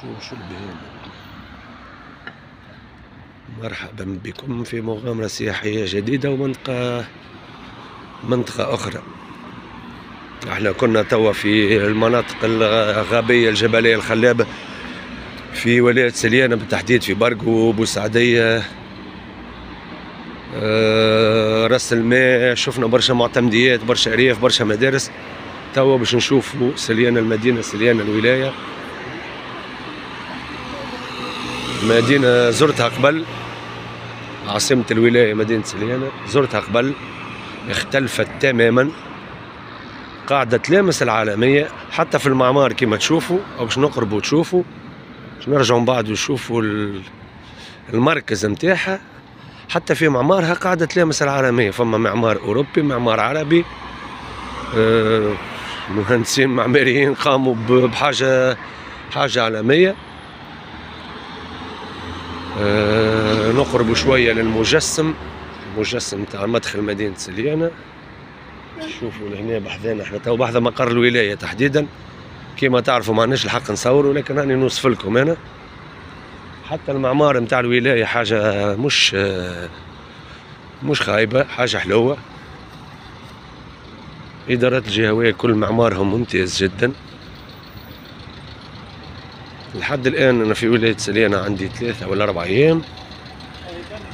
شو البهيمة. مرحبا بكم في مغامرة سياحية جديدة ومنطقة أخرى. احنا كنا توا في المناطق الغابية الجبلية الخلابة في ولاية سليانة، بالتحديد في برقو، بوسعدية، راس الماء. شفنا برشا معتمديات، برشا أرياف، برشا مدارس. توا باش نشوفوا سليانة المدينة، سليانة الولاية، مدينة زرتها قبل، عاصمة الولاية مدينة سليانة، زرتها قبل، اختلفت تماما، قاعدة تلامس العالمية حتى في المعمار كما تشوفوا، أو باش نقربوا تشوفوا، باش نرجعوا من بعد ونشوفوا المركز متاعها. حتى في معمارها قاعدة تلامس العالمية، فما معمار أوروبي، معمار عربي، مهندسين معماريين قاموا بحاجة عالمية. نقرب شوية للمجسم، المجسم تاع مدخل مدينة سليانة. شوفوا لهنا بحذانا، احنا تو بحذا مقر الولاية تحديدا. كيما تعرفوا ما عندناش الحق نصوروا، لكن راني نوصف لكم انا. حتى المعمار نتاع الولاية حاجة مش خايبة، حاجة حلوة. إدارات الجهوية كل معمارهم ممتاز جدا. لحد الآن أنا في ولاية سليانة عندي 3 ولا 4 أيام،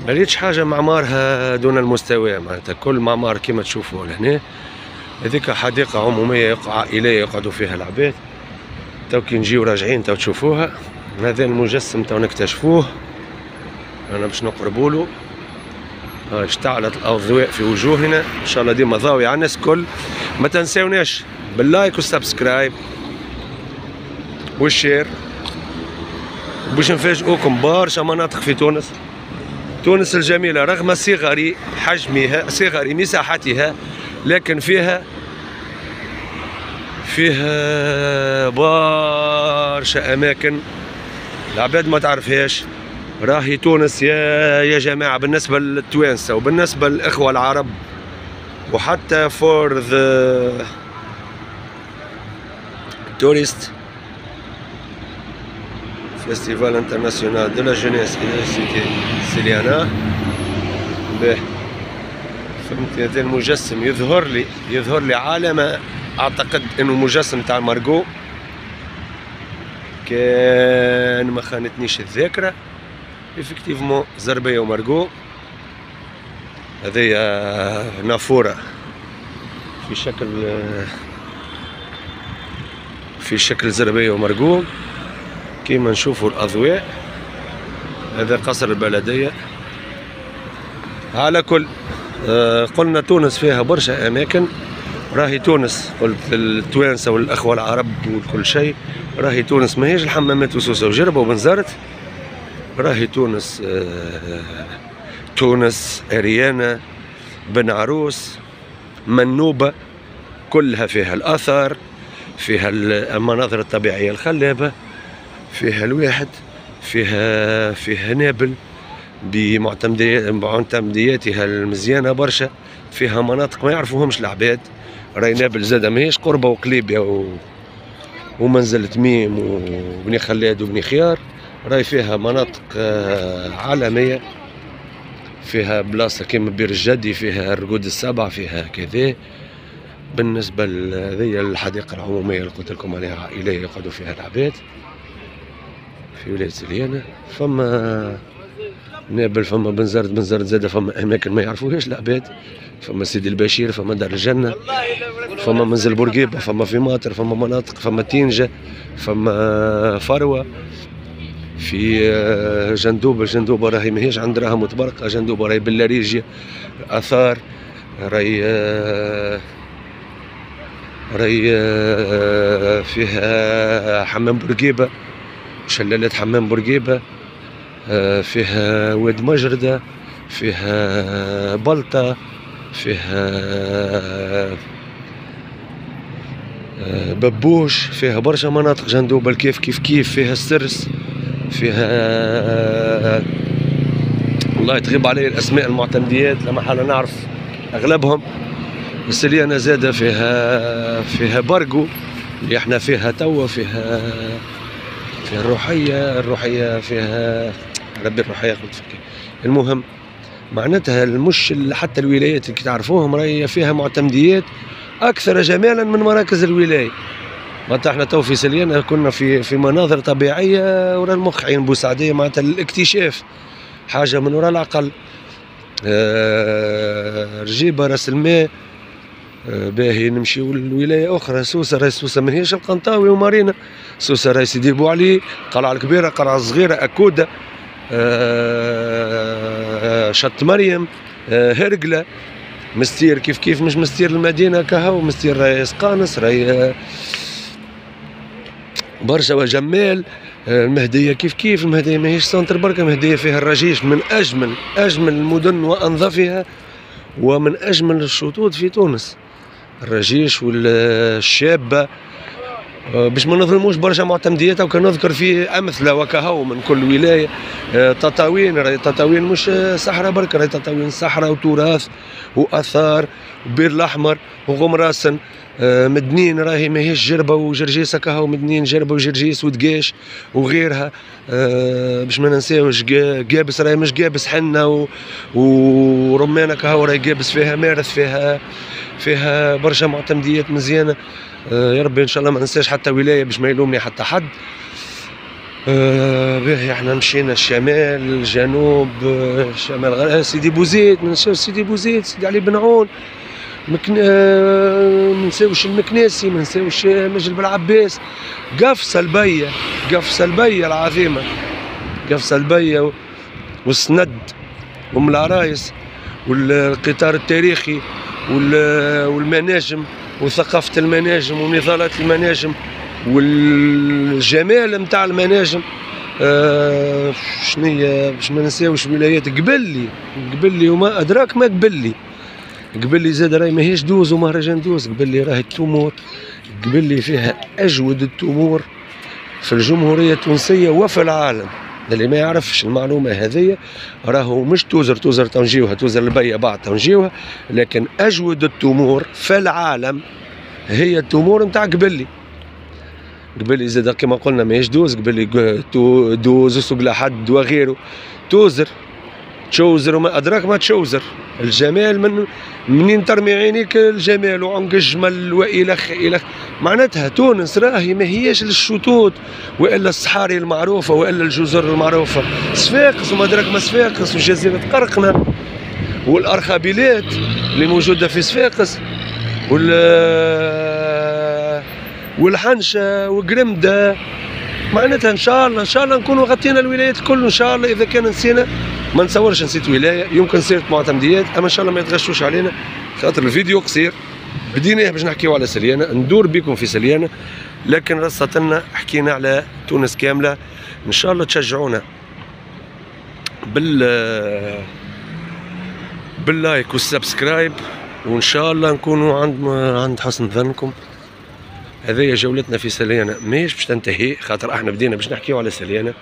ما لقيتش حاجة معمارها دون المستوى. معناتها كل معمار كما تشوفوا لهنا. هذيك حديقة عمومية عائلية يقعدوا فيها العباد. تو كي نجيو راجعين تو تشوفوها. هذا المجسم تو نكتشفوه، أنا باش نقربوا له. اشتعلت الأضواء في وجوهنا، إن شاء الله ديما ضاوية على الناس الكل. ما تنساوناش باللايك والسبسكرايب والشير. باش نفاجئوكم برشا مناطق في تونس. تونس الجميلة رغم صغر حجمها، صغر مساحتها، لكن فيها برشا أماكن العباد ما تعرفهاش. راهي تونس يا جماعة بالنسبة للتوانسة وبالنسبة للإخوة العرب، وحتى فور ذا توريست فيستيفال انترناسيونال دو لا جونيس سيتي سليانة. باهي فهمت. هذا المجسم يظهر لي عالم. اعتقد انه مجسم تاع مارغو، كان ما خانتنيش الذاكرة. افكتيفمون زربية ومارغو. هذيا نافورة في شكل زربية ومارغو كيما نشوفوا الأضواء. هذا قصر البلدية. على كل قلنا تونس فيها برشا أماكن. راهي تونس، قلت للتوانسة والأخوة العرب وكل شيء، راهي تونس ماهيش الحمامات وسوسة وجربة وبنزرت. راهي تونس، تونس أريانا، بن عروس، منوبة، كلها فيها الآثار، فيها المناظر الطبيعية الخلابة، فيها الواحد، فيها نابل بمعتمدياتها المزيانة برشا. فيها مناطق ما يعرفوهمش العباد. راهي نابل زادة ماهيش قربة وقليبية ومنزل تميم وبني خلاد وبني خيار. راهي فيها مناطق عالمية، فيها بلاصة كيما بير الجدي، فيها الرقود السبع، فيها كذا. بالنسبة لهذه الحديقة العمومية اللي قلت لكم عليها عائلية يقعدوا فيها العباد في ولاية سليانة. فما نابل، فما بنزرت زادة، فما أماكن ما يعرفوهاش العباد. فما سيدي البشير، فما دار الجنة، فما منزل بورقيبة، فما في ماطر، فما مناطق، فما تينجة، فما فروة. في جندوبة راهي ماهيش عند راها متبرقة. جندوبة راهي باللاريجيا آثار. راهي فيها حمام بورقيبة، شلالات حمام بورقيبة. فيها واد مجردة، فيها بلطة، فيها ببوش، فيها برشا مناطق. جندوبة الكيف كيف فيها السرس، فيها والله تغيب علي الأسماء المعتمديات، لما حالا نعرف أغلبهم. سليانة زادة فيها برقو اللي احنا فيها توا، الروحية فيها ربي الروحية قلت فيك. المهم معناتها مش حتى الولايات اللي تعرفوهم راهي فيها معتمديات أكثر جمالا من مراكز الولاية. معناتها احنا تو في سليانة كنا في مناظر طبيعية ورا المخ، عين بوسعدية معناتها الاكتشاف حاجة من وراء العقل. رجيبة راس الماء باهي. نمشيو لولاية أخرى سوسة، راهي سوسة ماهيش القنطاوي ومارينا، سوسة راهي سيدي بوعلي، قلعة الكبيرة، قلعة الصغيرة، أكودة، شط مريم، هرقلة، مستير كيف مش مستير المدينة كهو، مستير راهي سقانس، راهي برشا وجمال. المهدية كيف المهدية ماهيش سنتر بركة، المهدية فيها الرجيش من أجمل المدن وأنظفها ومن أجمل الشطوط في تونس. الرجيش والشابة باش ما نظلموش برشا معتمديات، وكان نذكر فيه أمثلة وكهو من كل ولاية. تطاوين، راهي تطاوين مش صحراء بركة، راهي تطاوين صحراء وتراث وآثار وبير الأحمر وغمراسن. مدنين راهي ماهيش جربة وجرجيس كهو، مدنين جربة وجرجيس ودقاش وغيرها. باش ما ننساوش قابس، راهي مش قابس حنة ورمانة كهو، راهي قابس فيها مارث، فيها برشا معتمديات مزيانة. يا ربي ان شاء الله ما ننساش حتى ولاية باش ما يلومني حتى حد. باهي احنا مشينا الشمال الجنوب، شمال سيدي بوزيد، ما ننساوش سيدي بوزيد، سيدي علي بن عون، ما ننساوش المكناسي، ما ننساوش مجد بن عباس، قفصة البية العظيمة، قفصة البية والسند وام العرايس والقطار التاريخي والمناجم وثقافة المناجم ونضالات المناجم والجمال متاع المناجم. شنية باش ما ننساوش ولايات قبلي وما أدراك ما قبلي زاد راهي ماهيش دوز ومهرجان دوز، قبلي راهي التمور، قبلي فيها أجود التمور في الجمهورية التونسية وفي العالم. اللي ما يعرفش المعلومة هذه راهو مش توزر تنجيوها، توزر البية بعد تنجيوها، لكن أجود التمور في العالم هي التمور نتاع قبلي زاد كما قلنا ماهيش دوز، قبلي دوز وسوق لحد وغيره، تشوزر وما أدراك ما تشوزر. الجمال منين ترمي عينيك الجمال وعنق الجمل وإلخ معناتها تونس راهي ما هياش للشطوط وإلا الصحاري المعروفة وإلا الجزر المعروفة، صفاقس وما أدراك ما صفاقس وجزيرة قرقنة والأرخبيلات اللي موجودة في صفاقس والحنشة وقرمدة. معناتها ان شاء الله نكونوا غطينا الولايات الكل ان شاء الله. اذا كان نسينا ما نتصورش نسيت ولايه، يمكن سيره معتمديات، اما ان شاء الله ما يتغشوش علينا خاطر الفيديو قصير. بديناه باش نحكيو على سليانه، ندور بكم في سليانه، لكن رصتنا حكينا على تونس كامله. ان شاء الله تشجعونا باللايك والسبسكرايب، وان شاء الله نكونوا عند حسن ظنكم. هذه جولتنا في سليانة ماهيش باش تنتهي، خاطر احنا بدينا باش نحكيو على سليانة،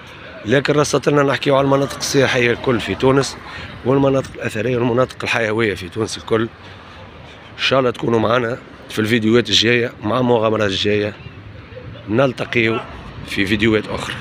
لكن رصتنا نحكيو على المناطق السياحية الكل في تونس والمناطق الأثرية والمناطق الحيوية في تونس الكل. إن شاء الله تكونوا معنا في الفيديوهات الجاية مع مغامرات جاية، نلتقيو في فيديوهات أخرى.